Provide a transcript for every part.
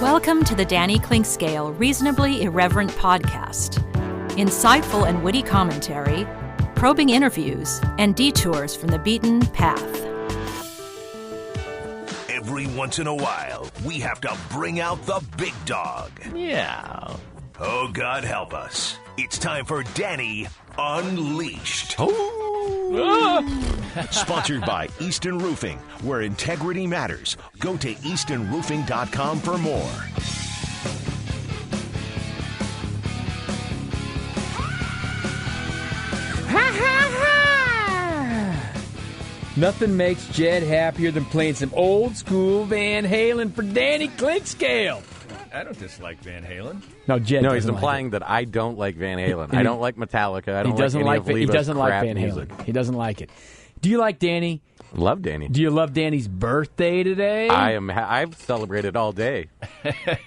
Welcome to the Danny Clinkscale Reasonably Irreverent podcast. Insightful and witty commentary, probing interviews, and detours from the beaten path. Every once in a while, we have to bring out the big dog. Yeah. Oh, God help us. It's time for Danny Unleashed. Sponsored by Easton Roofing, where integrity matters. Go to eastonroofing.com for more. Nothing makes Jed happier than playing some old school Van Halen for Danny Clinkscale. I don't dislike Van Halen. No, Jed. No, he's implying that I don't like Van Halen. I don't like Metallica. I don't like any of Leabo's He doesn't like crap Van music. Halen. He doesn't like it. Do you like Danny? Love Danny. Do you love Danny's birthday today? I've celebrated all day.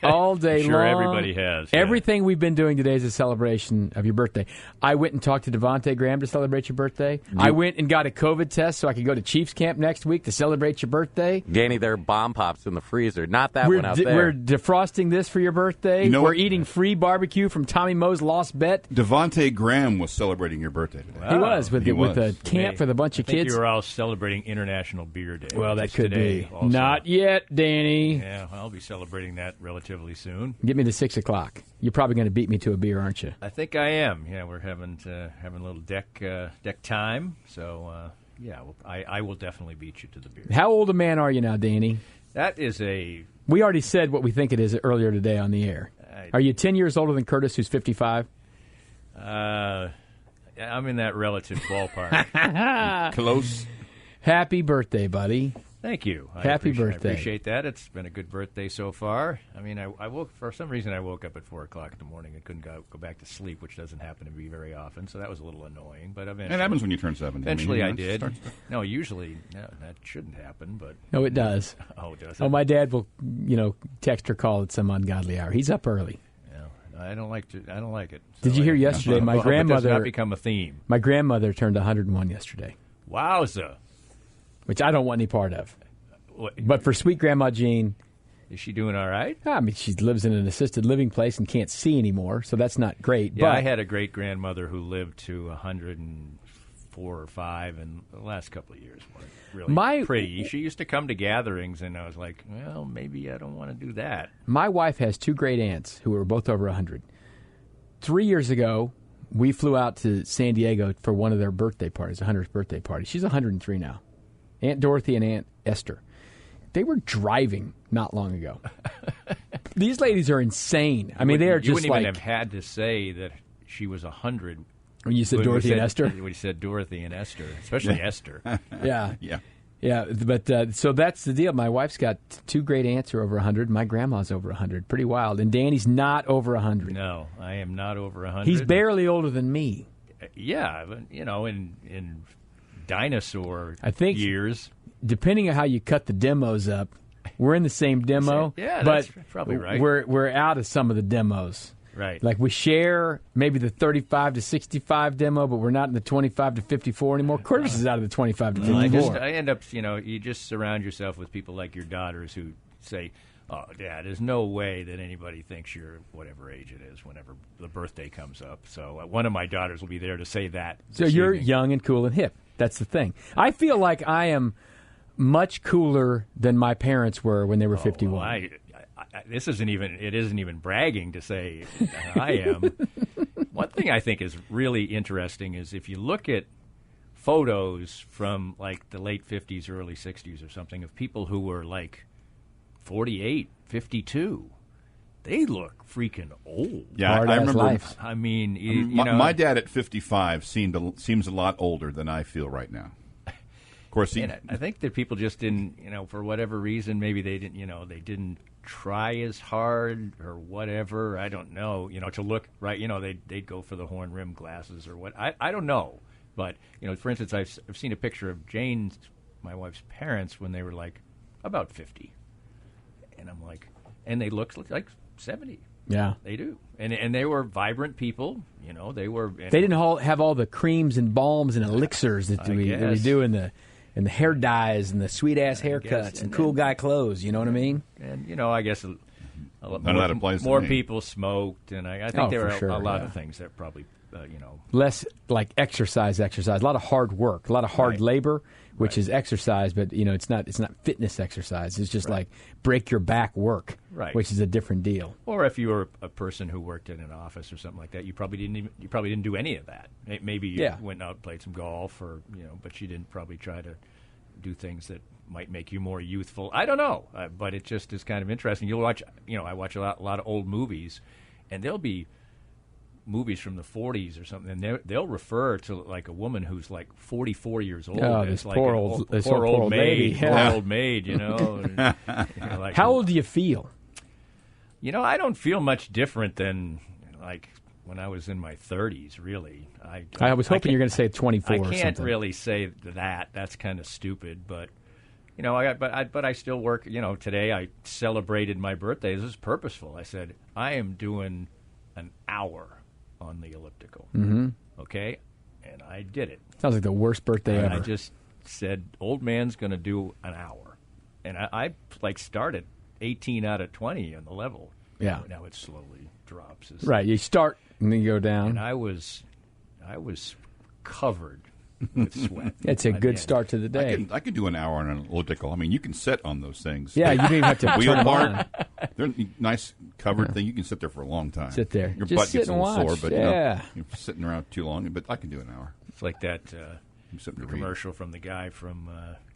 All day Sure, long. everybody has. Yeah. Everything we've been doing today is a celebration of your birthday. I went and talked to Devontae Graham to celebrate your birthday. I went and got a COVID test so I could go to Chiefs camp next week to celebrate your birthday. Danny, there are bomb pops in the freezer. Not that one out there. We're defrosting this for your birthday. You know we're what? eating free barbecue from Tommy Moe's Lost Bet. Devontae Graham was celebrating your birthday today. He was with was. a camp with a bunch of I think kids. you were all celebrating International Beer Day. Well, which that is could today be. also. Not yet, Danny. Yeah, I'll be celebrating that relatively soon. Get me to 6 o'clock. You're probably going to beat me to a beer, aren't you? I think I am. Yeah, we're having a little deck time. So, I will definitely beat you to the beer. How old a man are you now, Danny? That is a... We already said what we think it is earlier today on the air. Are you 10 years older than Kurtis, who's 55? I'm in that relative ballpark. Close. Happy birthday, buddy. Thank you. Happy birthday. I appreciate that. It's been a good birthday so far. I mean, I woke for some reason I woke up at 4 o'clock in the morning and couldn't go back to sleep, which doesn't happen to me very often. So that was a little annoying. But eventually, It happens when you turn 70. Eventually, I it did. starts- No, usually that shouldn't happen. But No, it does. oh, does it? Oh, my dad will, text or call at some ungodly hour. He's up early. Yeah, I don't like it. Did you hear yesterday? My I hope it does grandmother not become a theme. My grandmother turned 101 yesterday, Wowza! which I don't want any part of. What, But for sweet Grandma Jean, is she doing all right? I mean, she lives in an assisted living place and can't see anymore, so that's not great. Yeah, but I had a great grandmother who lived to 104 or 5, and the last couple of years weren't really pretty. She used to come to gatherings, and I was like, well, maybe I don't want to do that. My wife has two great aunts who are both over 100. 3 years ago, we flew out to San Diego for one of their birthday parties, 100th birthday party. She's 103 now. Aunt Dorothy and Aunt Esther. They were driving not long ago. These ladies are insane. I mean, they are just You wouldn't like... even have had to say that she was 100. When you said Dorothy and Esther? When you said Dorothy and Esther, especially Esther. Yeah. Yeah. Yeah, but so that's the deal. My wife's got two great aunts who are over 100. My grandma's over 100. Pretty wild. And Danny's not over 100. No, I am not over 100. He's barely older than me. Yeah, but, in dinosaur years. Depending on how you cut the demos up, we're in the same demo. Yeah, but that's probably right. We're out of some of the demos. Right. Like we share maybe the 35 to 65 demo, but we're not in the 25 to 54 anymore. Kurtis is out of the 25 to 54. I end up, you just surround yourself with people like your daughters who say, oh, Dad, there's no way that anybody thinks you're whatever age it is whenever the birthday comes up. So one of my daughters will be there to say that. So you're young and cool and hip. That's the thing. I feel like I am much cooler than my parents were when they were 51. Well, it isn't even bragging to say I am. One thing I think is really interesting is if you look at photos from like the late 50s, early 60s or something of people who were like 48, 52, they look freaking old. Yeah, Hard I ass remember. life. I mean, My dad at 55 seems a lot older than I feel right now. Of course, I think that people just didn't, for whatever reason, maybe they didn't try as hard or whatever. I don't know, to look right. They'd go for the horn rim glasses or what. I don't know. But, for instance, I've seen a picture of Jane's, my wife's parents, when they were like about 50. And I'm like, and they look like 70. Yeah. They do. And they were vibrant people, They were. They didn't have all the creams and balms and elixirs that we do in the and the hair dyes and the sweet-ass haircuts and cool guy clothes. You know what I mean? And, I guess None of that applies to more me. people smoked, and I think there are a lot of things that probably, less like exercise. A lot of hard work, a lot of hard labor, which is exercise, but it's not fitness exercise. It's just like break your back work, which is a different deal. Or if you were a person who worked in an office or something like that, you probably didn't do any of that. Maybe you went out and played some golf, or but you didn't probably try to do things that might make you more youthful. I don't know, but it just is kind of interesting. You'll watch, I watch a lot of old movies, and there'll be movies from the 40s or something, and they'll refer to like a woman who's like 44 years old. Oh, this like poor old maid, lady. poor old maid, like, how old do you feel? I don't feel much different than like when I was in my 30s. Really, I was hoping you were going to say 24. I or can't something. really say that. That's kind of stupid, but. But I still work. Today I celebrated my birthday. This is purposeful. I said I am doing an hour on the elliptical. Mm-hmm. Okay, and I did it. Sounds like the worst birthday ever. I just said, old man's going to do an hour, and I started 18 out of 20 on the level. Yeah. Now it slowly drops. Right. You start and then you go down. And I was covered with sweat. It's a good start to the day. I could do an hour on an elliptical. I mean, you can sit on those things. Yeah, you don't even have to wheel turn them bar. on. They're a nice covered thing. You can sit there for a long time. Sit there. Your Just butt sit gets a and little watch. sore, but you're sitting around too long. But I can do an hour. It's like that Something to read. commercial from the guy from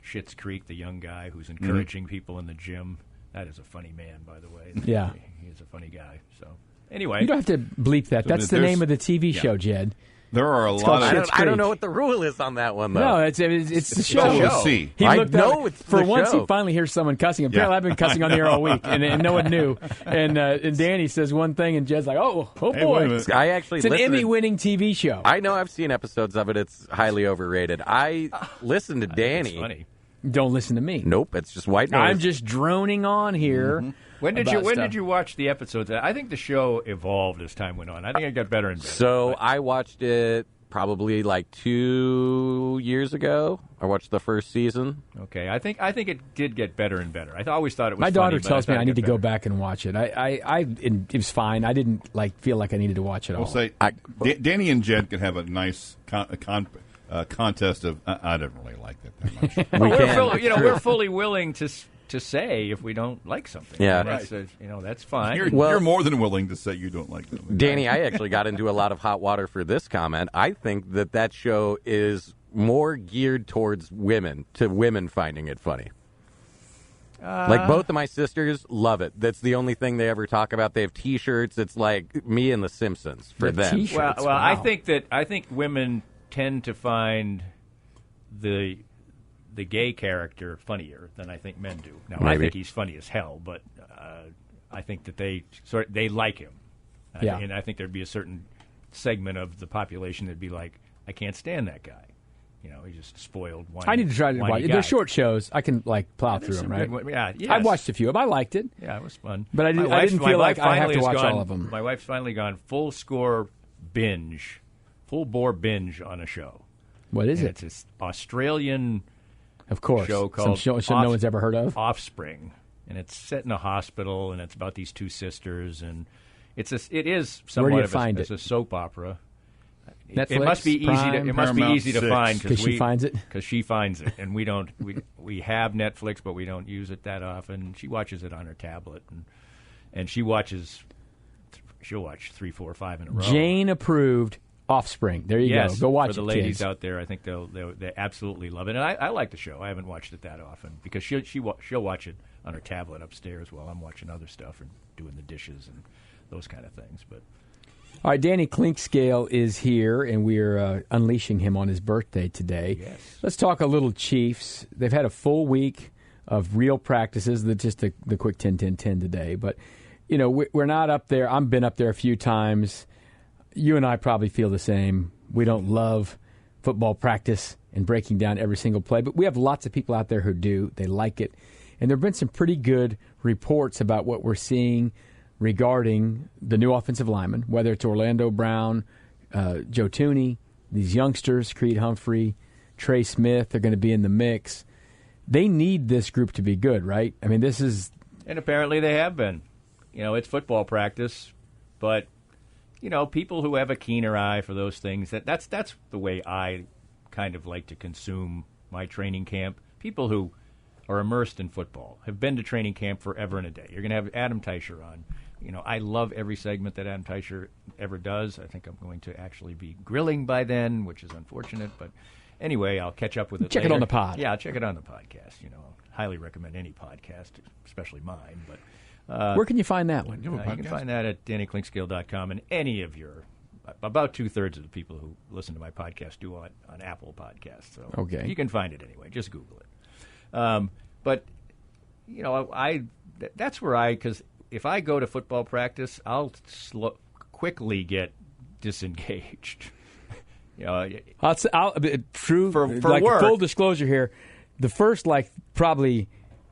Schitt's Creek, the young guy who's encouraging people in the gym. That is a funny man, by the way. Yeah. He is a funny guy. So, anyway. You don't have to bleep that. So That's the name of the TV show, Jed. There are a It's lot called of... Schitt's I don't know what the rule is on that one, though. No, it's the show. So we'll see. He I looked know up, it's for the once show. he finally hears someone cussing. Apparently, I've been cussing on the air all week, and no one knew. And Danny says one thing, and Jed's like, "Oh Hey, wait a boy, minute. I actually it's an listened to- Emmy-winning TV show." I know I've seen episodes of it. It's highly overrated. I listened to Danny. It's funny. Don't listen to me. Nope, it's just white noise. I'm just droning on here. When did about you watch the episodes? I think the show evolved as time went on. I think it got better and better. So I watched it probably like 2 years ago. I watched the first season. Okay, I think it did get better and better. I always thought it was My funny, daughter but tells me thought I it need to got go better. back and watch it. It was fine. I didn't feel like I needed to watch it all. I'll say, Danny and Jed could have a nice contest of... I don't really like that much. We're fully willing to say if we don't like something. Yeah. And that's fine. You're more than willing to say you don't like something. Danny, I actually got into a lot of hot water for this comment. I think that show is more geared towards women finding it funny. Like both of my sisters love it. That's the only thing they ever talk about. They have T-shirts. It's like me and The Simpsons for them. T-shirts. Well, Wow. I think women tend to find the gay character funnier than I think men do. Now, I Maybe. think he's funny as hell, but I think that they like him. Yeah. And I think there'd be a certain segment of the population that'd be like, I can't stand that guy. He's just spoiled. I need to try to watch it. guy. They're short shows. I can plow through There's them, some right? good one- yeah, yes. I watched a few of them. I liked it. Yeah, it was fun. But I didn't feel my like wife I have finally to has watch gone- all of them. My wife's finally gone full bore binge on a show. What is And it? It's an Australian Of course. show Some called show no one's ever heard of. Offspring, and it's set in a hospital, and it's about these two sisters, and it is somewhat Where do you of find it's it? a soap opera. Netflix, It must be easy. Prime, It must be Paramount easy to 6. find 'Cause she finds it? Because she finds it, and we don't. We have Netflix, but we don't use it that often. She watches it on her tablet, and she watches. She'll watch 3, 4, 5 in a row. Jane approved Offspring. There you Yes, go. Go watch for the it, ladies kids. out there. I think they absolutely love it, and I like the show. I haven't watched it that often because she'll watch it on her tablet upstairs while I'm watching other stuff and doing the dishes and those kind of things. But All right, Danny Clinkscale is here, and we're unleashing him on his birthday today. Yes. Let's talk a little Chiefs. They've had a full week of real practices. Just the quick 10-10-10 today. But, we're not up there. I've been up there a few times. You and I probably feel the same. We don't love football practice and breaking down every single play, but we have lots of people out there who do. They like it. And there have been some pretty good reports about what we're seeing regarding the new offensive linemen, whether it's Orlando Brown, Joe Tooney, these youngsters, Creed Humphrey, Trey Smith are going to be in the mix. They need this group to be good, right? I mean, this is... And apparently they have been. It's football practice, but, people who have a keener eye for those things, that's the way I kind of like to consume my training camp. People who are immersed in football, have been to training camp forever and a day. You're going to have Adam Teicher on. I love every segment that Adam Teicher ever does. I think I'm going to actually be grilling by then, which is unfortunate, but anyway, I'll catch up with it Check later. it on the pod. Yeah, I'll check it on the podcast. Highly recommend any podcast, especially mine. But where can you find that one? you can find that at DannyKlinkscale.com, and any of your about 2/3 of the people who listen to my podcast do on Apple Podcasts. So okay. You can find it anyway. Just Google it. But that's where because if I go to football practice, I'll quickly get disengaged. True. For like work. Full disclosure here, the first probably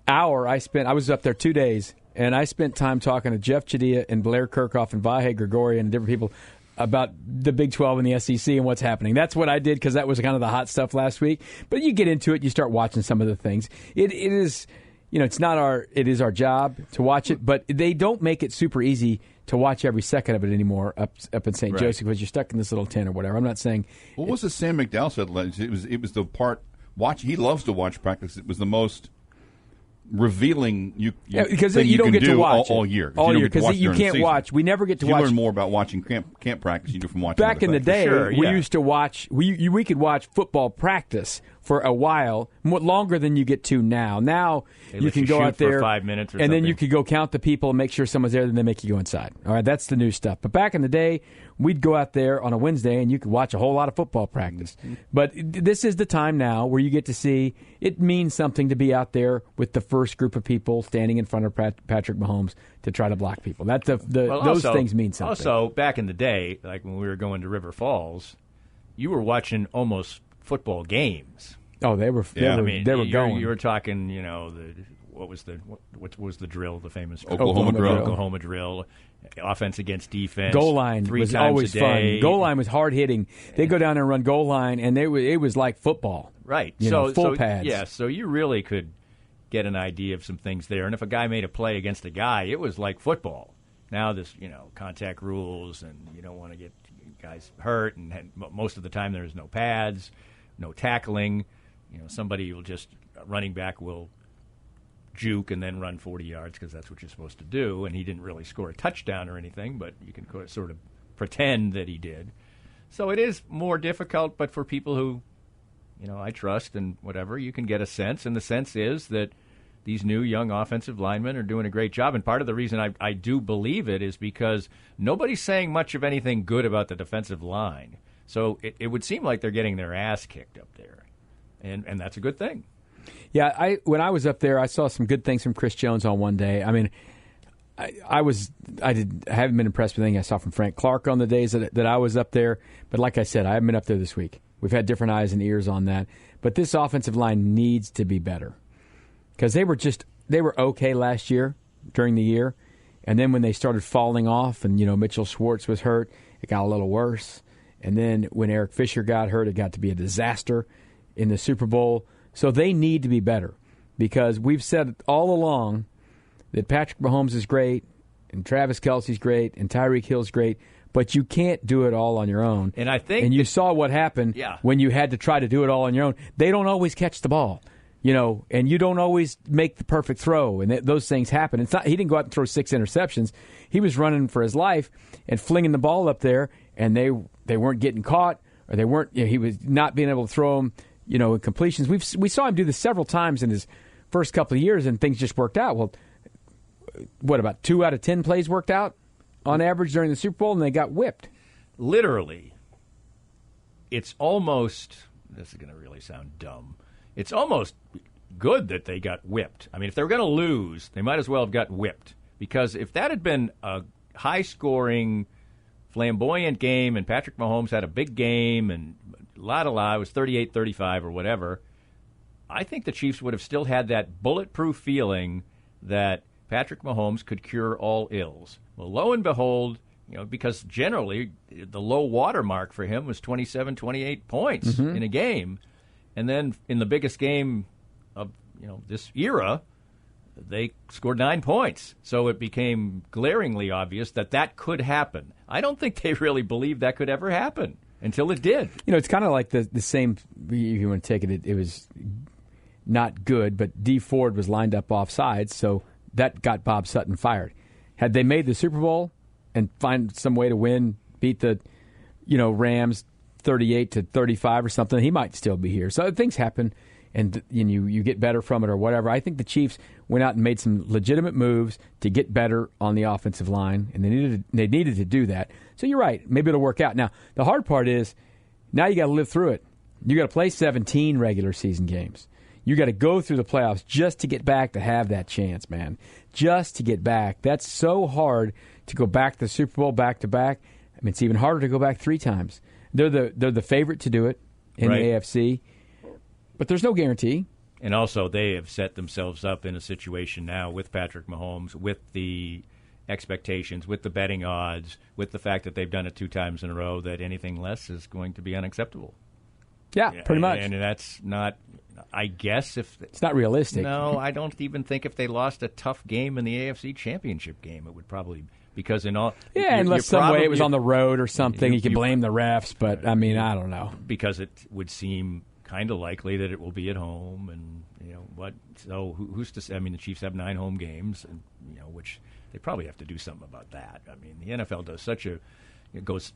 hour I was up there 2 days, and I spent time talking to Jeff Chadilla and Blair Kirchhoff and Vahe Gregorian and different people about the Big 12 and the SEC and what's happening. That's what I did because that was kind of the hot stuff last week. But you get into it, you start watching some of the things. It is, it is our job to watch it, but they don't make it super easy to watch every second of it anymore up in St. Right. Joseph because you're stuck in this little tent or whatever. I'm not saying. What was it Sam McDowell said? It was the part he loves to watch practice. It was the most revealing because thing you don't can get do to watch all year. All year because you can't watch. We never get to watch. You learn more about watching camp practice you do from watching. Back in the day, sure, we used to watch. We could watch football practice for a while, longer than you get to now. Now you can go out there for 5 minutes, or and something. then you could go count the people and make sure someone's there. Then they make you go inside. All right, that's the new stuff. But back in the day, we'd go out there on a Wednesday and you could watch a whole lot of football practice. Mm-hmm. But this is the time now where you get to see it means something to be out there with the first group of people standing in front of Patrick Mahomes to try to block people. Those things mean something. Also, back in the day, like when we were going to River Falls, you were watching almost football games. Oh, they were going. You were talking, what was the drill, the famous Oklahoma drill, offense against defense. Goal line was always fun. Goal line was hard hitting. They go down there and run goal line, and it was like football. Right. Full pads. Yeah, so you really could get an idea of some things there. And if a guy made a play against a guy, it was like football. Now this, contact rules, and you don't want to get guys hurt, and most of the time there's no pads, no tackling. Somebody will running back will juke and then run 40 yards because that's what you're supposed to do. And he didn't really score a touchdown or anything, but you can sort of pretend that he did. So it is more difficult, but for people who, I trust and whatever, you can get a sense. And the sense is that these new young offensive linemen are doing a great job. And part of the reason I do believe it is because nobody's saying much of anything good about the defensive line. So it would seem like they're getting their ass kicked up there. And that's a good thing. Yeah, when I was up there, I saw some good things from Chris Jones on one day. I mean, I haven't been impressed with anything I saw from Frank Clark on the days that I was up there. But like I said, I haven't been up there this week. We've had different eyes and ears on that. But this offensive line needs to be better because they were okay last year during the year, and then when they started falling off, and Mitchell Schwartz was hurt, it got a little worse. And then when Eric Fisher got hurt, it got to be a disaster in the Super Bowl. So they need to be better because we've said all along that Patrick Mahomes is great and Travis Kelce's great and Tyreek Hill's great, but you can't do it all on your own. And I think you saw what happened when you had to try to do it all on your own. They don't always catch the ball, and you don't always make the perfect throw, and those things happen. He didn't go out and throw 6 interceptions. He was running for his life and flinging the ball up there, and they weren't getting caught, or they weren't. He was not being able to throw them. In completions. We saw him do this several times in his first couple of years, and things just worked out. Well, what, about 2 out of 10 plays worked out on average during the Super Bowl, and they got whipped? Literally, it's almost, this is going to really sound dumb, it's almost good that they got whipped. I mean, if they were going to lose, they might as well have gotten whipped. Because if that had been a high-scoring, flamboyant game, and Patrick Mahomes had a big game, and it was 38-35 or whatever, I think the Chiefs would have still had that bulletproof feeling that Patrick Mahomes could cure all ills. Well, lo and behold, because generally the low water mark for him was 27, 28 points in a game. And then in the biggest game of this era, they scored 9 points. So it became glaringly obvious that could happen. I don't think they really believed that could ever happen until it did. It's kind of like the same, if you want to take it, it was not good, but Dee Ford was lined up offsides, so that got Bob Sutton fired. Had they made the Super Bowl and find some way to win, beat the Rams 38-35 or something, he might still be here. So things happen, and you get better from it or whatever. I think the Chiefs went out and made some legitimate moves to get better on the offensive line, and they needed to do that. So you're right. Maybe it'll work out. Now, the hard part is now you got to live through it. You got to play 17 regular season games. You got to go through the playoffs just to get back to have that chance, man. Just to get back. That's so hard to go back to the Super Bowl back to back. I mean, it's even harder to go back 3 times. They're the favorite to do it in the AFC, but there's no guarantee. And also, they have set themselves up in a situation now with Patrick Mahomes, with the expectations, with the betting odds, with the fact that they've done it 2 times in a row, that anything less is going to be unacceptable. Yeah, pretty much. And that's not, I guess, if it's not realistic. No, I don't even think if they lost a tough game in the AFC Championship game, it would probably, because in all, unless some way it was on the road or something, you can blame the refs. But I mean, I don't know, because it would seem kind of likely that it will be at home, and what? So who's to say? I mean, the Chiefs have 9 home games, and which they probably have to do something about that. I mean, the NFL does it goes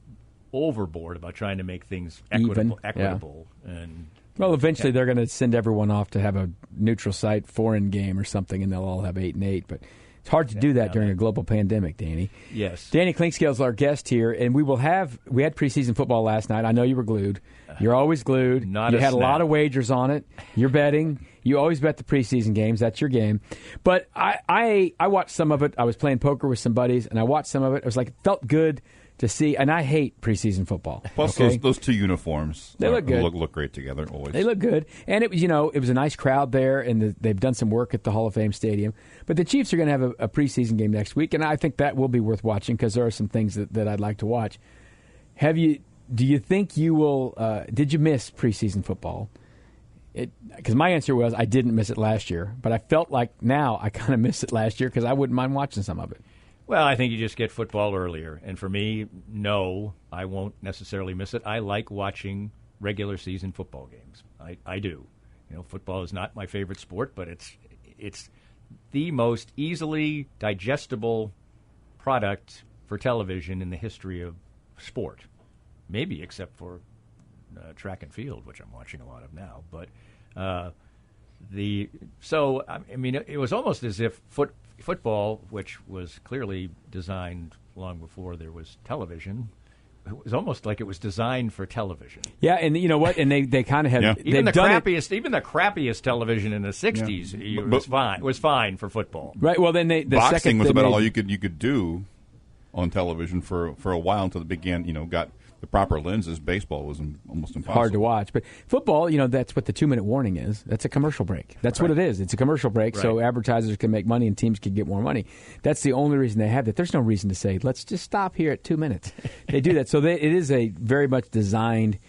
overboard about trying to make things equitable, and well, eventually they're going to send everyone off to have a neutral site foreign game or something, and they'll all have 8-8. But it's hard to do that during a global pandemic, Danny. Yes. Danny Clinkscale is our guest here, and we had preseason football last night. I know you were glued. You're always glued. You had a lot of wagers on it. You're betting. You always bet the preseason games. That's your game. But I watched some of it. I was playing poker with some buddies, and I watched some of it. It was like, it felt good to see, and I hate preseason football. Plus those 2 uniforms, they look good. Look great together always. They look good, and it was it was a nice crowd there, and they've done some work at the Hall of Fame Stadium. But the Chiefs are going to have a preseason game next week, and I think that will be worth watching because there are some things that I'd like to watch. Do you think you will? Did you miss preseason football? Because my answer was I didn't miss it last year, but I felt like now I kind of missed it last year because I wouldn't mind watching some of it. Well, I think you just get football earlier. And for me, no, I won't necessarily miss it. I like watching regular season football games. I do. Football is not my favorite sport, but it's the most easily digestible product for television in the history of sport. Maybe except for track and field, which I'm watching a lot of now. But it was almost as if football, which was clearly designed long before there was television, it was almost like it was designed for television. Yeah, and you know what? And they kind of have even the crappiest television in the '60s was fine for football. Right. Well, then boxing was about all you could do on television for a while until it began. Got the proper lenses. Baseball was almost impossible. Hard to watch. But football, that's what the 2-minute warning is. That's a commercial break. That's what it is. It's a commercial break, so advertisers can make money and teams can get more money. That's the only reason they have that. There's no reason to say, let's just stop here at 2 minutes. They do that. So it is a very much designed,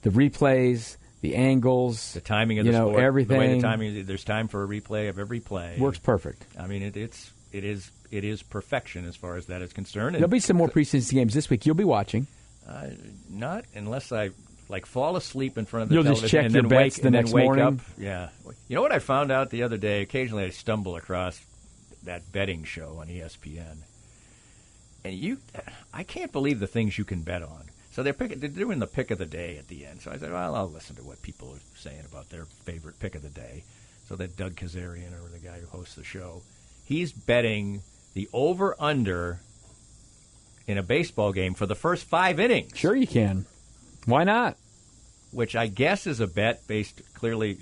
the replays, the angles, the timing of the sport, everything. The way the timing, there's time for a replay of every play. Works perfect. I mean, it is perfection as far as that is concerned. There'll be some more preseason games this week. You'll be watching. Not unless I fall asleep in front of the You'll television just check and your then bets wake, the and next then wake morning. Up. Yeah. You know what I found out the other day? Occasionally I stumble across that betting show on ESPN, and I can't believe the things you can bet on. So they're doing the pick of the day at the end. So I said, well, I'll listen to what people are saying about their favorite pick of the day. So that Doug Kazarian, or the guy who hosts the show, he's betting the over-under in a baseball game for the first 5 innings. Sure you can. Why not? Which I guess is a bet based clearly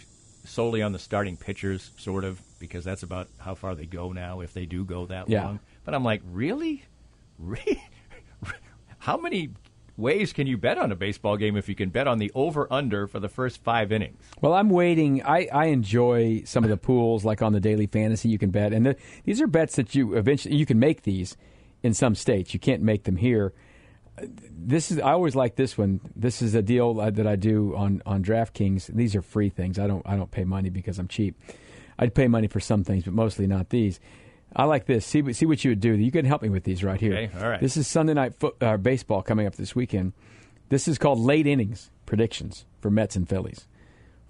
solely on the starting pitchers, sort of, because that's about how far they go now, if they do go that long. But I'm like, really? How many ways can you bet on a baseball game if you can bet on the over-under for the first 5 innings? Well, I'm waiting. I enjoy some of the pools, like on the Daily Fantasy you can bet. And these are bets that you can make these in some states. You can't make them here. I always like this one. This is a deal that I do on DraftKings. These are free things. I don't pay money because I'm cheap. I'd pay money for some things, but mostly not these. I like this. See what you would do. You can help me with these right here. Okay, all right. This is Sunday night baseball coming up this weekend. This is called late innings predictions for Mets and Phillies.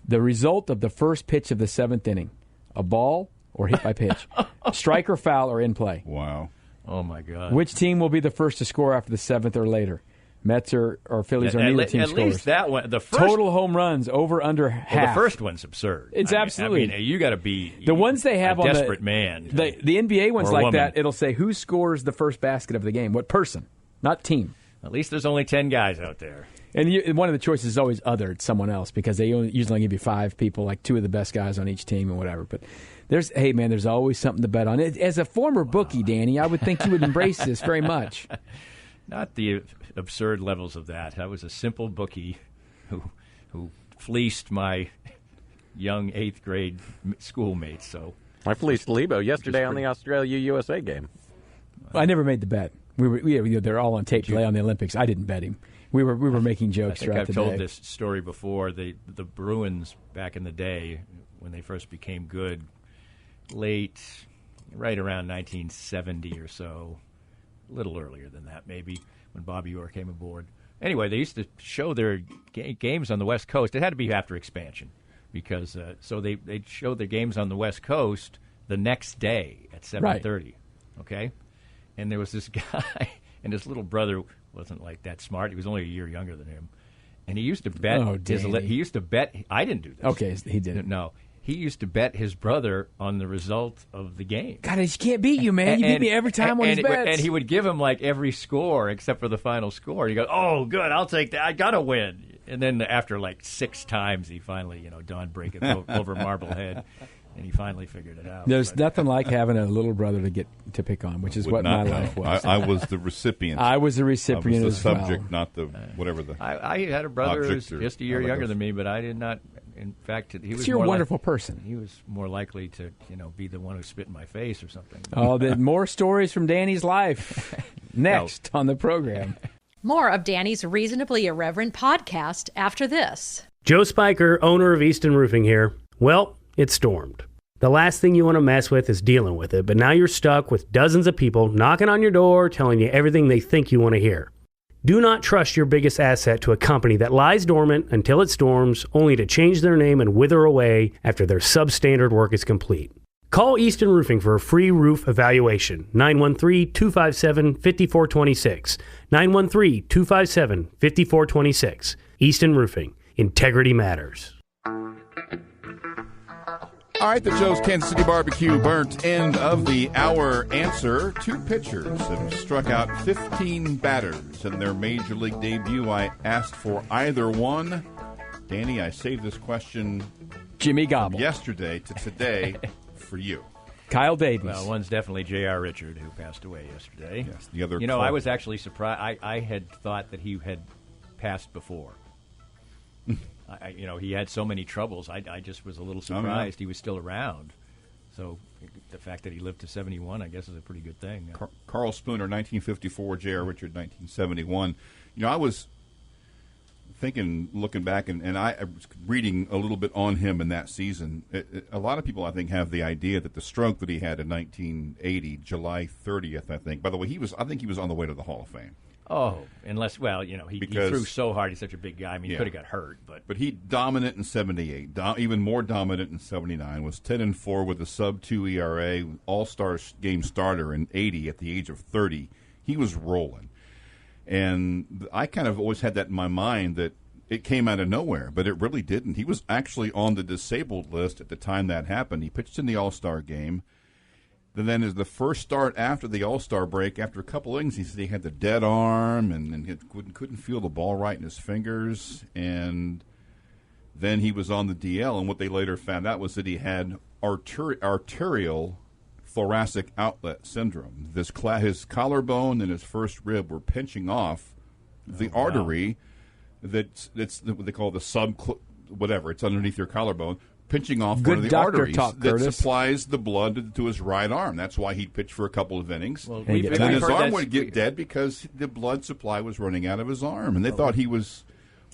The result of the first pitch of the 7th inning, a ball or hit by pitch, strike or foul or in play. Wow. Oh, my God. Which team will be the first to score after the 7th or later? Mets or Phillies, or neither team scores. At least that one. The first, total home runs over under half. Well, the first one's absurd. It's absolutely. I mean, you got to be the ones they have a on desperate man. The NBA ones or like woman. that. It'll say who scores the first basket of the game. What person, not team. At least there's only 10 guys out there. And one of the choices is always other. It's someone else because they usually give you 5 people, like 2 of the best guys on each team and whatever. But there's always something to bet on. As a former bookie, Danny, I would think you would embrace this very much. Not the absurd levels of that. I was a simple bookie who fleeced my young 8th grade schoolmates. So I fleeced Leabo yesterday on the Australia-USA game. I never made the bet. They're all on tape delay on the Olympics. I didn't bet him. We were making jokes throughout the day. I've told this story before. The Bruins back in the day when they first became good, right around 1970 or so, a little earlier than that maybe, when Bobby Orr came aboard. Anyway, they used to show their games on the West Coast. It had to be after expansion because so they'd show their games on the West Coast the next day at 7:30. Right. Okay, and there was this guy, and his little brother wasn't like that smart. He was only a year younger than him, and he used to bet. He used to bet. I didn't do this. Okay, he didn't. No. He used to bet his brother on the result of the game. God, I just can't beat you, man. You beat me every time on his bets. And he would give him like every score except for the final score. You go, oh, good, I'll take that. I got to win. And then after like 6 times, he finally, Don break it over Marblehead, and he finally figured it out. There's nothing like having a little brother to pick on, which is what my life was. I was the recipient. I was the recipient as well. I was the subject, well. not the whatever the. I had a brother who was just a year younger than me, but I did not. In fact, he was. You're a wonderful person. He was more likely to, be the one who spit in my face or something. Oh, there's more stories from Danny's life next on the program. More of Danny's Reasonably Irreverent podcast after this. Joe Spiker, owner of Easton Roofing here. Well, it stormed. The last thing you want to mess with is dealing with it, but now you're stuck with dozens of people knocking on your door telling you everything they think you want to hear. Do not trust your biggest asset to a company that lies dormant until it storms, only to change their name and wither away after their substandard work is complete. Call Easton Roofing for a free roof evaluation. 913-257-5426. 913-257-5426. Easton Roofing. Integrity matters. All right, the show's Kansas City Barbecue burnt end of the hour answer. 2 pitchers have struck out 15 batters in their major league debut. I asked for either one. Danny, I saved this question Jimmy Gobble. Yesterday to today for you. Kyle Davies. Well, one's definitely J.R. Richard, who passed away yesterday. Yes, the other. I was actually surprised. I had thought that he had passed before. He had so many troubles. I just was a little surprised he was still around. So the fact that he lived to 71, I guess, is a pretty good thing. Carl Spooner, 1954, J.R. Richard, 1971. I was thinking, looking back, and I was reading a little bit on him in that season. A lot of people, I think, have the idea that the stroke that he had in 1980, July 30th, I think. By the way, I think he was on the way to the Hall of Fame. Oh, unless, he threw so hard. He's such a big guy. I mean, he could have got hurt. But he dominant in 78, even more dominant in 79, was 10-4 with a sub-2 ERA, all-star game starter in 80 at the age of 30. He was rolling. And I kind of always had that in my mind that it came out of nowhere, but it really didn't. He was actually on the disabled list at the time that happened. He pitched in the All-Star game. Then as the first start after the All-Star break, after a couple innings, he said he had the dead arm and couldn't feel the ball right in his fingers. And then he was on the DL, and what they later found out was that he had arterial thoracic outlet syndrome. His collarbone and his first rib were pinching off the artery that's what they call the it's underneath your collarbone, pinching off Good one of the doctor arteries talk, that Kurtis. supplies the blood to his right arm. That's why he'd pitch for a couple of innings. Well, And And then his heard arm that's- would get dead because the blood supply was running out of his arm. And they thought he was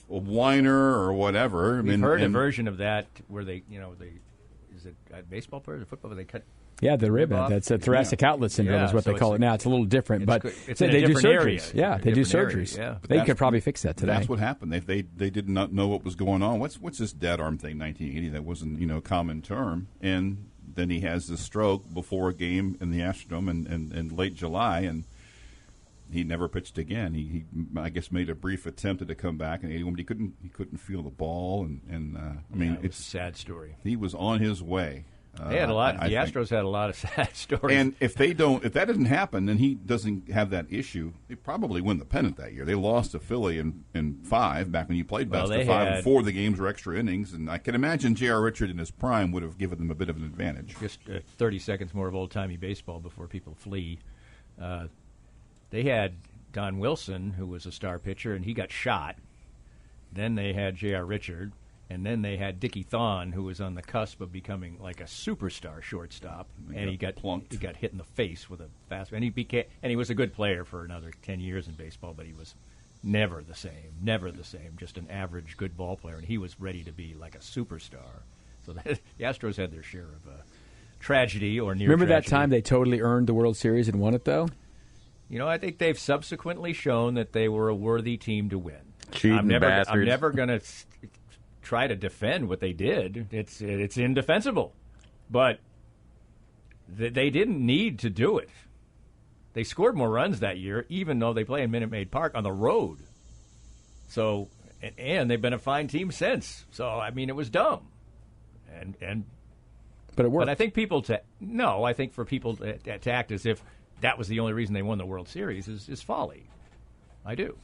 a whiner or whatever. We've heard a version of that where they, is it baseball players or football where they cut. Yeah, the rib. off. That's a thoracic outlet syndrome Yeah, is what so they call it's- it now. It's a little different, but it's in a they do different area. surgeries. Yeah, It's they a do different area, surgeries. yeah. But they could probably fix that today. That's what happened. They did not know what was going on. What's this dead arm thing? 1980. That wasn't a common term. And then he has this stroke before a game in the Astrodome in late July, and he never pitched again. He I guess made a brief attempt to come back in 81, but he couldn't feel the ball. And I mean, It was it's a sad story. he was on his way. They had a lot. I The think. Astros had a lot of sad stories. And if that doesn't happen, then he doesn't have that issue. They probably win the pennant that year. They lost to Philly in 5 back when you played best Well, of they 5 had- and 4. The games were extra innings, and I can imagine J.R. Richard in his prime would have given them a bit of an advantage. Just 30 seconds more of old-timey baseball before people flee. They had Don Wilson, who was a star pitcher, and he got shot. Then they had J.R. Richard, and then they had Dickie Thon, who was on the cusp of becoming like a superstar shortstop, and he got plunked. He got hit in the face with a fast, and he was a good player for another 10 years in baseball, but he was never the same, just an average good ball player, and he was ready to be like a superstar. So the Astros had their share of tragedy or near. Remember that tragedy. time they totally earned the World Series and won it, though? I think they've subsequently shown that they were a worthy team to win. Cheating I'm bastards. never going to try to defend what they did. It's indefensible, but they didn't need to do it. They scored more runs that year, even though they play in Minute Maid Park on the road. So, and they've been a fine team since. So, I mean, it was dumb, and But it worked. but I think I think for people to act as if that was the only reason they won the World Series is folly. I do.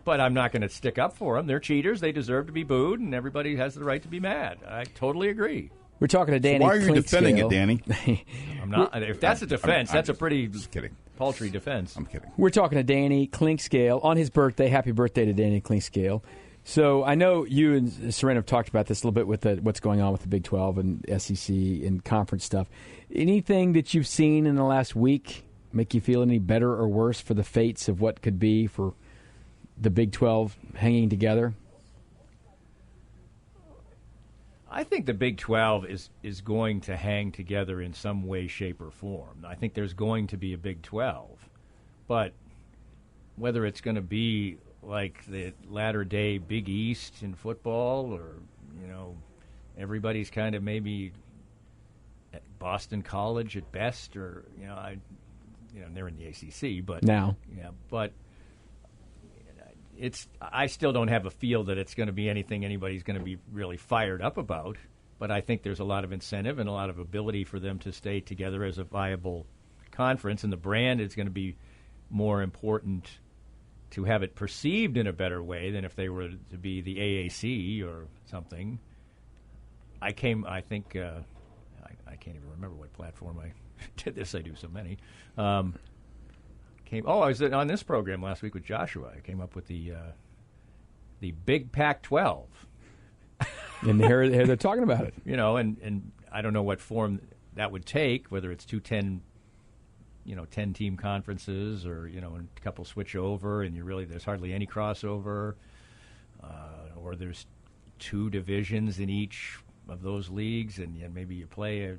But I'm not going to stick up for them. They're cheaters. They deserve to be booed, and everybody has the right to be mad. I totally agree. We're talking to Danny. Why are you defending it, Danny? I'm not. If that's a defense, that's a pretty just kidding. paltry defense. I'm kidding. We're talking to Danny Clinkscale on his birthday. Happy birthday to Danny Clinkscale. So I know you and Soren have talked about this a little bit with what's going on with the Big 12 and SEC and conference stuff. Anything that you've seen in the last week make you feel any better or worse for the fates of what could be for the Big 12 hanging together? I think the Big 12 is going to hang together in some way, shape, or form. I think there's going to be a Big 12. But whether it's going to be like the latter-day Big East in football or, everybody's kind of maybe at Boston College at best or, they're in the ACC. But Now. Yeah, but I still don't have a feel that it's going to be anything anybody's going to be really fired up about, but I think there's a lot of incentive and a lot of ability for them to stay together as a viable conference, and the brand is going to be more important to have it perceived in a better way than if they were to be the AAC or something. I can't even remember what platform I did this. I do so many. I was on this program last week with Joshua. I came up with the Big Pac-12. And here they're talking about it. And I don't know what form that would take, whether it's 10-team conferences or, a couple switch over and there's hardly any crossover, or there's 2 divisions in each of those leagues, and maybe you play a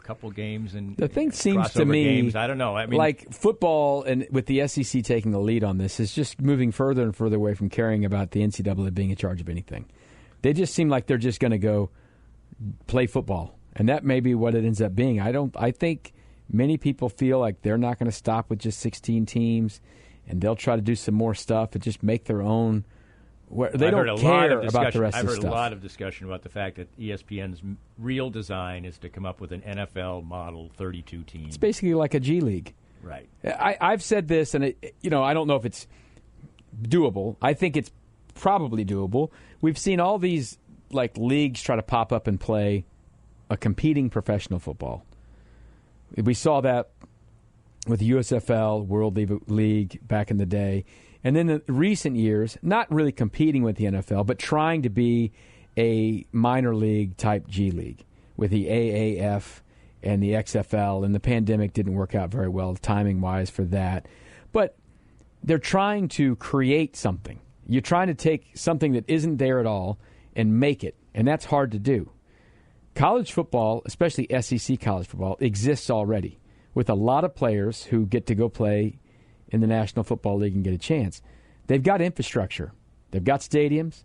couple games and The thing seems to crossover me games. I don't know. I mean, like football, and with the SEC taking the lead on this, is just moving further and further away from caring about the NCAA being in charge of anything. They just seem like they're just going to go play football, and that may be what it ends up being. I think many people feel like they're not going to stop with just 16 teams, and they'll try to do some more stuff and just make their own. They don't care about the rest of the stuff. I've heard a lot of discussion about the fact that ESPN's real design is to come up with an NFL model 32 teams. It's basically like a G League. Right. I've said this, and I don't know if it's doable. I think it's probably doable. We've seen all these leagues try to pop up and play a competing professional football. We saw that with the USFL, World League back in the day. And then in recent years, not really competing with the NFL, but trying to be a minor league type G League with the AAF and the XFL, and the pandemic didn't work out very well timing-wise for that. But they're trying to create something. You're trying to take something that isn't there at all and make it, and that's hard to do. College football, especially SEC college football, exists already with a lot of players who get to go play in the National Football League and get a chance. They've got infrastructure. They've got stadiums.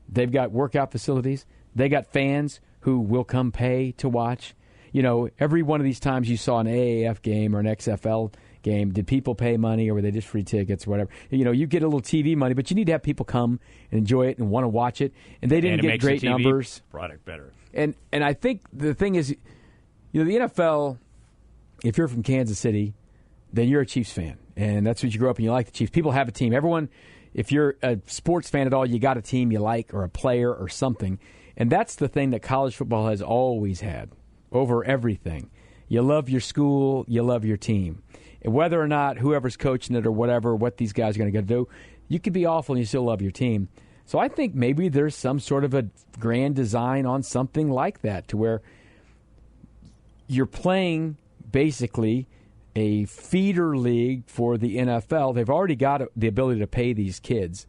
They've got workout facilities. They got fans who will come pay to watch. You know, every one of these times you saw an AAF game or an XFL game, did people pay money or were they just free tickets or whatever? You know, you get a little TV money, but you need to have people come and enjoy it and want to watch it. And they didn't get great numbers. Product better. And I think the thing is, you know, the NFL, if you're from Kansas City, then you're a Chiefs fan. And that's what you grew up and you like the Chiefs. People have a team. Everyone, if you're a sports fan at all, you got a team you like or a player or something. And that's the thing that college football has always had over everything. You love your school, you love your team. And whether or not whoever's coaching it or whatever, what these guys are going to do, you could be awful and you still love your team. So I think maybe there's some sort of a grand design on something like that to where you're playing basically a feeder league for the NFL. They've already got the ability to pay these kids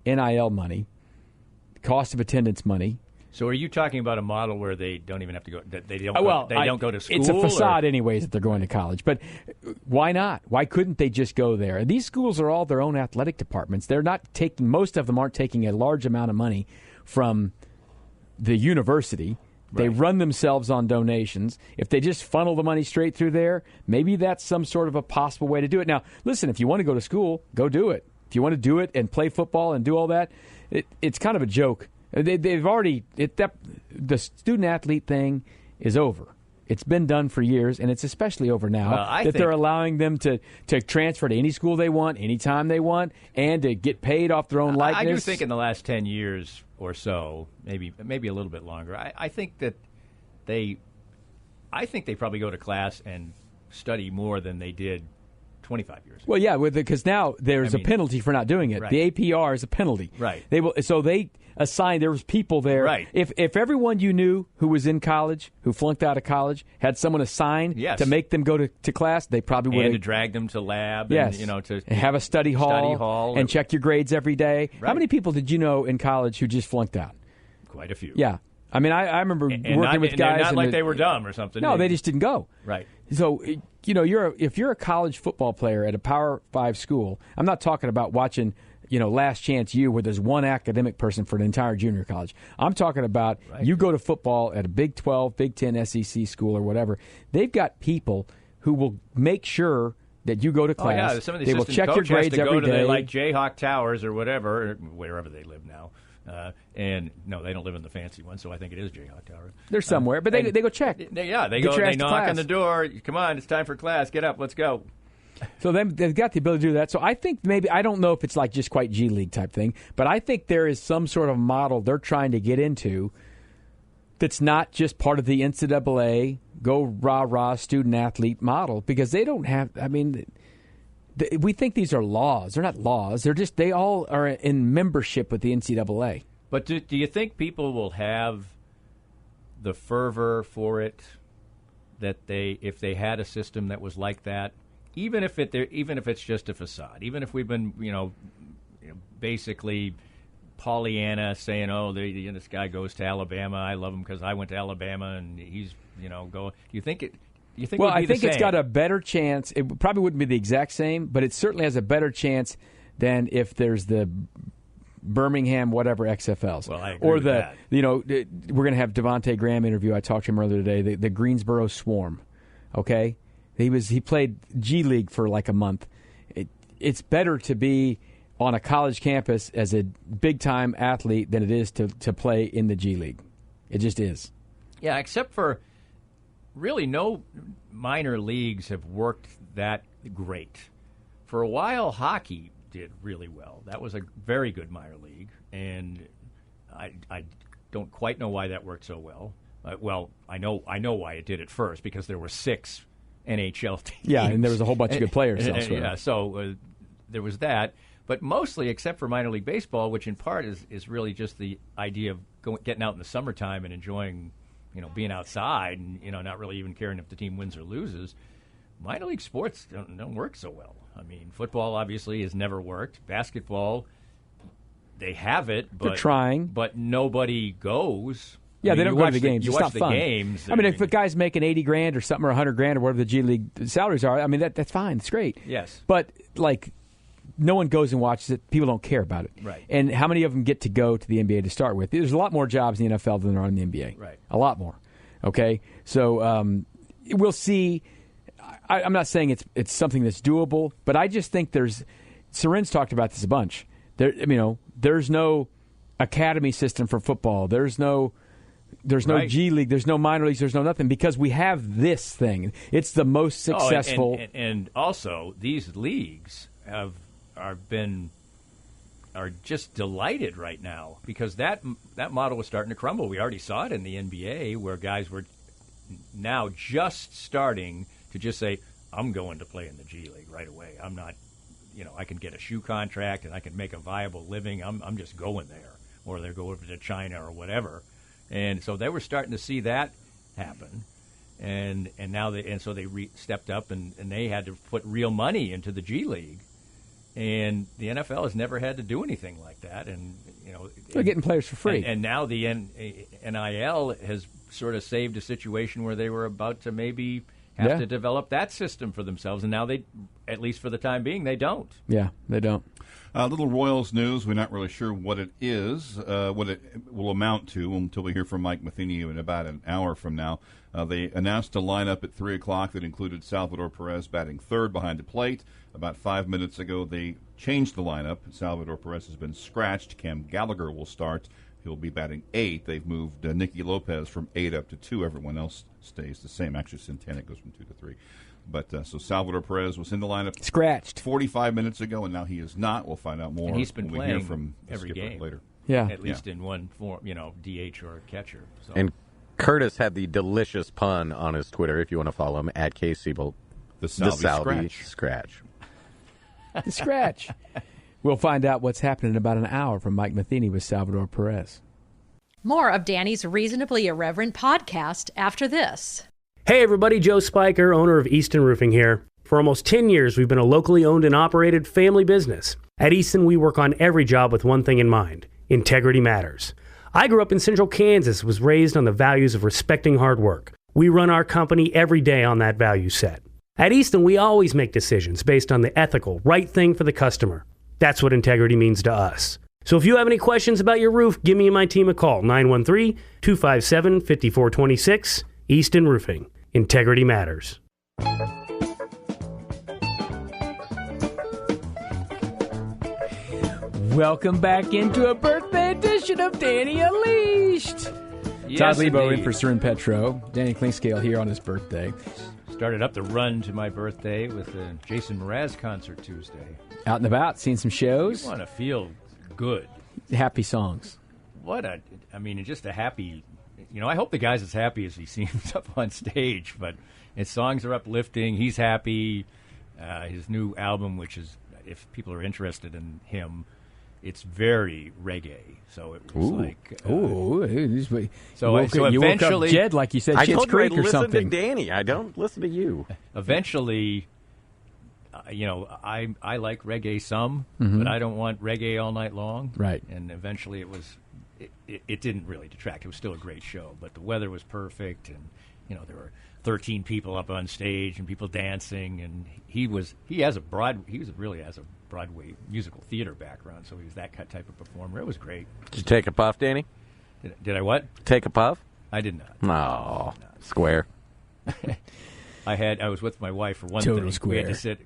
NIL money, cost of attendance money. So are you talking about a model where they don't even have to go? They don't. Don't go to school. It's a facade, anyways, that they're going to college. But why not? Why couldn't they just go there? And these schools are all their own athletic departments. They're not taking. Most of them aren't taking a large amount of money from the university. They run themselves on donations. If they just funnel the money straight through there, maybe that's some sort of a possible way to do it. Now, listen, if you want to go to school, go do it. If you want to do it and play football and do all that, it's kind of a joke. They've already the student-athlete thing is over. It's been done for years, and it's especially over now they're allowing them to transfer to any school they want, anytime they want, and to get paid off their own likeness. I do think in the last 10 years or so, maybe a little bit longer, I think that they probably go to class and study more than they did 25 years ago. Well, yeah, because now there's a penalty for not doing it. Right. The APR is a penalty. Right. They assigned, there was people there. Right. If everyone you knew who was in college, who flunked out of college, had someone assigned to make them go to class, they probably would. And to drag them to lab. Yes. And, to have a study hall and check your grades every day. Right. How many people did you know in college who just flunked out? Quite a few. Yeah. I mean, I remember working with guys. Not like they were dumb or something. No, they just didn't go. Right. So, you know, if you're a college football player at a Power 5 school, I'm not talking about watching, you know, Last Chance U where there's one academic person for an entire junior college. I'm talking about you go to football at a Big 12, Big 10 SEC school or whatever. They've got people who will make sure that you go to class. Oh, yeah. Some of the they will check your grades every day. Like Jayhawk Towers or whatever, or wherever they live now. And no, they don't live in the fancy one, so I think it is Jayhawk Tower. They're somewhere, but they go check. They knock on the door. Come on, it's time for class. Get up, let's go. So they've got the ability to do that. So I think maybe, I don't know if it's like just quite G League type thing, but I think there is some sort of model they're trying to get into that's not just part of the NCAA go rah-rah student-athlete model, because they don't have, I mean, we think these are laws. They're not laws. They all are in membership with the NCAA. But do you think people will have the fervor for it that if they had a system that was like that, even if it's just a facade, even if we've been basically Pollyanna saying, this guy goes to Alabama, I love him because I went to Alabama and he's go. Do you think it? Well, I think it's got a better chance. It probably wouldn't be the exact same, but it certainly has a better chance than if there's the Birmingham whatever XFLs. Well, I agree with that. We're going to have Devontae Graham interview. I talked to him earlier today. The Greensboro Swarm. Okay, he played G League for like a month. It's better to be on a college campus as a big time athlete than it is to play in the G League. It just is. Yeah, except for. Really, no minor leagues have worked that great. For a while, hockey did really well. That was a very good minor league, and I don't quite know why that worked so well. I know why it did at first, because there were 6 NHL teams. Yeah, and there was a whole bunch of good players elsewhere. Yeah, so there was that. But mostly, except for minor league baseball, which in part is really just the idea of getting out in the summertime and enjoying, being outside and, not really even caring if the team wins or loses, minor league sports don't work so well. I mean, football obviously has never worked. Basketball, they have it, but they're trying. But nobody goes. Yeah, they don't go to the games. You it's watch not fun. Games. I mean, if a guy's making $80,000 or something, or $100,000 or whatever the G League salaries are, I mean that's fine. It's great. Yes. But no one goes and watches it. People don't care about it. Right. And how many of them get to go to the NBA to start with? There's a lot more jobs in the NFL than there are in the NBA. Right. A lot more. Okay. So we'll see. I'm not saying it's something that's doable, but I just think Soren's talked about this a bunch. There's no academy system for football. There's no right. G League. There's no minor leagues. There's no nothing because we have this thing. It's the most successful. And also these leagues are just delighted right now because that model was starting to crumble. We already saw it in the NBA where guys were now just starting to just say, I'm going to play in the G League right away. I'm not, I can get a shoe contract and I can make a viable living. I'm just going there. Or they're going over to China or whatever. And so they were starting to see that happen. And now so they stepped up and they had to put real money into the G League. And the NFL has never had to do anything like that. And they're getting players for free. And now the NIL has sort of saved a situation where they were about to maybe have to develop that system for themselves. And now they, at least for the time being, they don't. Yeah, they don't. Little Royals news. We're not really sure what it is, what it will amount to until we hear from Mike Matheny in about an hour from now. They announced a lineup at 3 o'clock that included Salvador Perez batting third behind the plate. About 5 minutes ago, they changed the lineup. Salvador Perez has been scratched. Cam Gallagher will start. He'll be batting 8. They've moved Nicky Lopez from 8 up to 2. Everyone else stays the same. Actually, Santana goes from 2 to 3. But so Salvador Perez was in the lineup scratched 45 minutes ago, and now he is not. We'll find out more. And he's been when playing we hear from every game later. Yeah, at least in one form, DH or catcher. So. And Kurtis had the delicious pun on his Twitter. If you want to follow him at Seaboldt, the Salvi scratch. The scratch. We'll find out what's happening in about an hour from Mike Matheny with Salvador Perez. More of Danny's Reasonably Irreverent podcast after this. Hey everybody, Joe Spiker, owner of Easton Roofing here. For almost 10 years, we've been a locally owned and operated family business. At Easton, we work on every job with one thing in mind: integrity matters. I grew up in central Kansas, was raised on the values of respecting hard work. We run our company every day on that value set. At Easton, we always make decisions based on the ethical, right thing for the customer. That's what integrity means to us. So if you have any questions about your roof, give me and my team a call, 913-257-5426, Easton Roofing. Integrity matters. Welcome back into a birthday edition of Danny Unleashed. Yes, Todd Leabo indeed. in for Soren Petro. Danny Klingscale here on his birthday. Started up the run to my birthday with the Jason Mraz concert Tuesday. Out and about, seeing some shows. You want to feel good. Happy songs. Just a happy, I hope the guy's as happy as he seems up on stage, but his songs are uplifting. He's happy. His new album, which is, if people are interested in him, it's very reggae. So it was so eventually, you woke up Jed like you said I Schitt's told you Creek I'd or listen something. to Danny. I don't listen to you. Eventually, I like reggae some, but I don't want reggae all night long. Right. And eventually it didn't really detract. It was still a great show, but the weather was perfect, and there were 13 people up on stage and people dancing, and he really has a Broadway musical theater background, so he was that type of performer. It was great. Did you take a puff, Danny? Did I what? Take a puff? I did not. No. Square. I was with my wife for one Total thing. square. We had to sit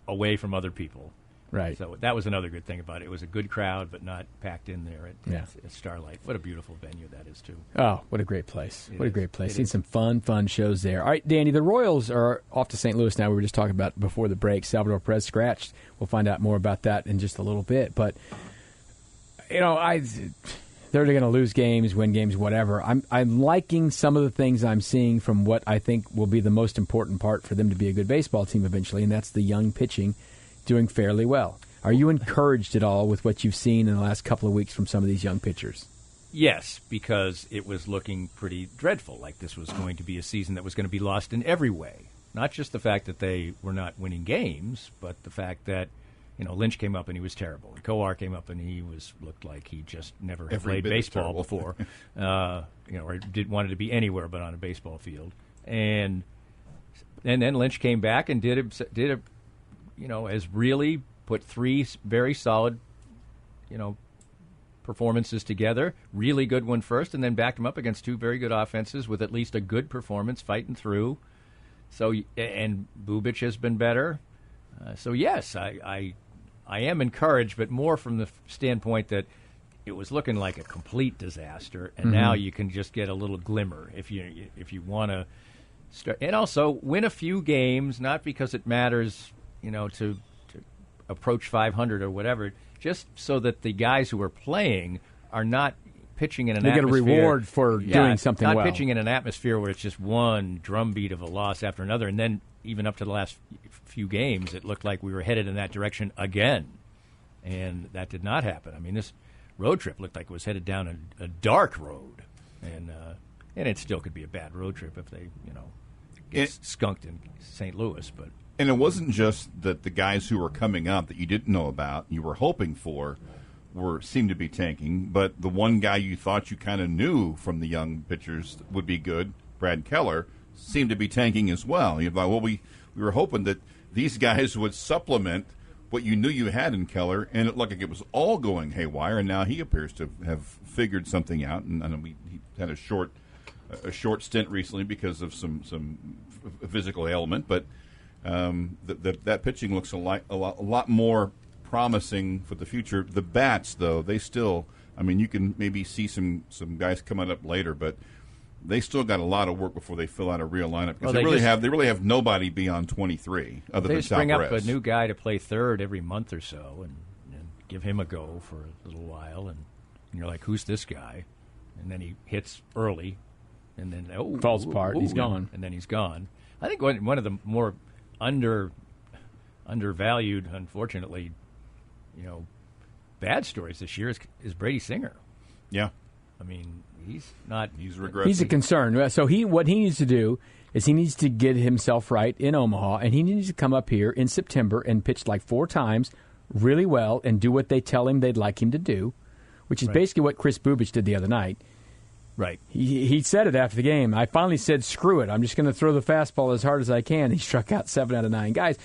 away from other people. Right. So that was another good thing about it. It was a good crowd, but not packed in there at Starlight. What a beautiful venue that is, too. Oh, what a great place. It What a is. great place. It Seen is. some fun shows there. All right, Danny, the Royals are off to St. Louis now. We were just talking about before the break. Salvador Perez scratched. We'll find out more about that in just a little bit. But, they're going to lose games, win games, whatever. I'm liking some of the things I'm seeing from what I think will be the most important part for them to be a good baseball team eventually, and that's the young pitching doing fairly well. Are you encouraged at all with what you've seen in the last couple of weeks from some of these young pitchers? Yes, because it was looking pretty dreadful, like this was going to be a season that was going to be lost in every way. Not just the fact that they were not winning games, but the fact that, Lynch came up and he was terrible. And Coar came up and he looked like he just never had played baseball before, or wanted to be anywhere but on a baseball field. And then Lynch came back and really put three very solid, performances together. Really good one first, and then backed him up against two very good offenses with at least a good performance fighting through. So, and Bubic has been better. So yes, I am encouraged, but more from the standpoint that it was looking like a complete disaster, and now you can just get a little glimmer if you want to start, and also win a few games, not because it matters, to approach 500 or whatever, just so that the guys who are playing are not pitching in an atmosphere. They get a reward for doing something well. Not pitching in an atmosphere where it's just one drumbeat of a loss after another, and then even up to the last few games, it looked like we were headed in that direction again, and that did not happen. I mean, this road trip looked like it was headed down a dark road, and it still could be a bad road trip if they, get skunked in St. Louis. But and it wasn't just that the guys who were coming up that you didn't know about, you were hoping for, seemed to be tanking, but the one guy you thought you kind of knew from the young pitchers would be good, Brad Keller, seemed to be tanking as well. You thought, well, we were hoping that these guys would supplement what you knew you had in Keller, and it looked like it was all going haywire, and now he appears to have figured something out. And he had a short stint recently because of some physical ailment, but that pitching looks a lot more promising for the future. The bats, though, they still, you can maybe see some guys coming up later, but they still got a lot of work before they fill out a real lineup. Because they really have nobody beyond 23 other than Sal bring Perez. up a new guy to play third every month or so and give him a go for a little while, and you're like, who's this guy? And then he hits early, and then falls apart. He's gone, and then he's gone. I think one of the more undervalued, unfortunately, bad stories this year is Brady Singer. Yeah. He's not. He's regressing. He's a concern. So what he needs to do is he needs to get himself right in Omaha, and he needs to come up here in September and pitch like 4 times really well and do what they tell him they'd like him to do, which is basically what Chris Bubic did the other night. Right. He said it after the game. I finally said, screw it. I'm just going to throw the fastball as hard as I can. He struck out 7 out of 9 guys.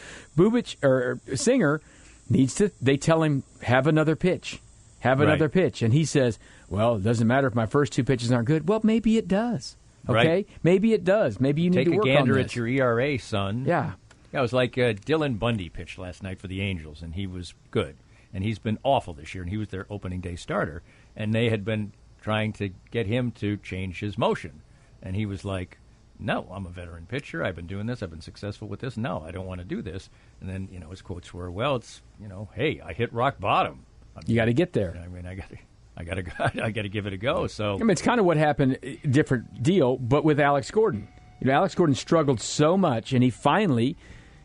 Singer needs to, they tell him, have another pitch. Have another pitch. And he says, well, it doesn't matter if my first 2 pitches aren't good. Well, maybe it does. Okay? Right. Maybe it does. Maybe you need to work on this. Take a gander at your ERA, son. Yeah. It was like Dylan Bundy pitched last night for the Angels, and he was good. And he's been awful this year, and he was their opening day starter. And they had been trying to get him to change his motion. And he was like, no, I'm a veteran pitcher. I've been doing this. I've been successful with this. No, I don't want to do this. And then, his quotes were, well, it's, hey, I hit rock bottom. You got to get there. I got to give it a go. So it's kind of what happened, different deal, but with Alex Gordon. Alex Gordon struggled so much, and he finally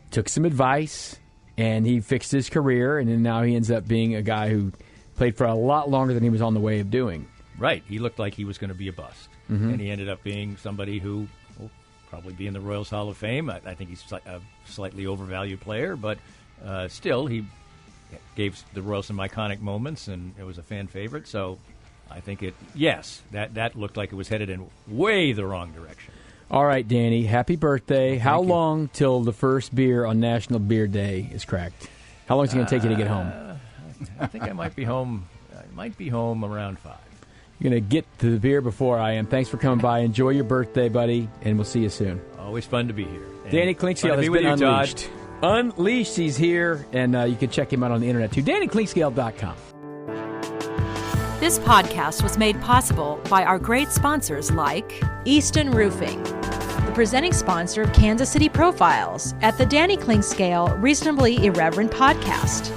took some advice, and he fixed his career, and then now he ends up being a guy who played for a lot longer than he was on the way of doing. Right. He looked like he was going to be a bust, and he ended up being somebody who will probably be in the Royals Hall of Fame. I think he's a slightly overvalued player, but still he gave the Royals some iconic moments, and it was a fan favorite. So I think that looked like it was headed in way the wrong direction. All right, Danny, happy birthday. How long till the first beer on National Beer Day is cracked? How long is it going to take you to get home? I think I might be home. I might be home around 5. You're going to get to the beer before I am. Thanks for coming by. Enjoy your birthday, buddy, and we'll see you soon. Always fun to be here. And Danny Clinkscale has been unleashed. Unleashed, he's here, and you can check him out on the internet too. DannyClinkscale.com. This podcast was made possible by our great sponsors like Easton Roofing, the presenting sponsor of Kansas City Profiles at the Danny Clinkscale Reasonably Irreverent podcast.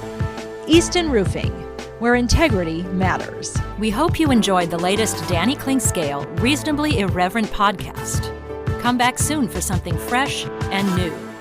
Easton Roofing, where integrity matters. We hope you enjoyed the latest Danny Clinkscale Reasonably Irreverent podcast. Come back soon for something fresh and new.